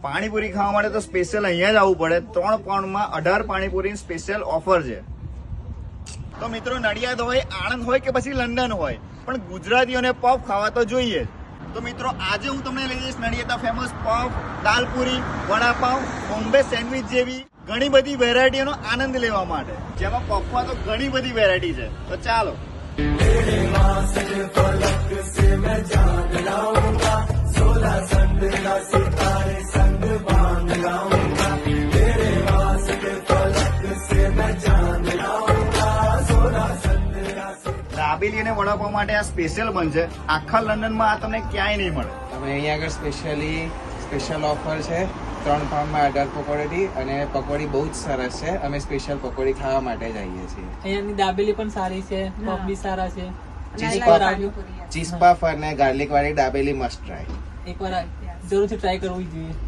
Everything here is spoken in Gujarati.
પાણીપુરી ખાવા માટે તો સ્પેશિયલ અહીંયા જ આવવું પડે. 3 પાઉન્ડમાં 18 પાણીપુરી સ્પેશિયલ ઓફર છે. તો મિત્રો નડિયાદ હોય, આણંદ હોય કે પછી લંડન હોય, પણ ગુજરાતીઓને પફ ખાવા તો જોઈએ જ. તો મિત્રો આજે હું તમને લઈ જઈશ નડિયાદના famous puff, dalpuri, vada pav, Bombay sandwich જેવી ઘણી બધી વેરાયટીઓનો આનંદ લેવા માટે. જેમાં પફમાં તો ઘણી બધી વેરાયટી છે. તો ચાલો. દાબેલી અને વડાપાવ માટે આ સ્પેશિયલ બનશે. આખા લંડનમાં આ તમને ક્યાંય નહીં મળે. અમે અહીંયા આગળ સ્પેશિયલ ઓફર છે. 3 પાઉન્ડમાં 18 પકોડી, અને પકોડી બહુ જ સરસ છે. અમે સ્પેશિયલ પકોડી ખાવા માટે જ આવીએ છીએ. અહીંયાની દાબેલી પણ સારી છે, પફ બી સારા છે. ચીઝ પફ અને ગાર્લિક વાળી દાબેલી મસ્ટ ટ્રાય. એકવાર જરૂરથી ટ્રાય કરવું જોઈએ.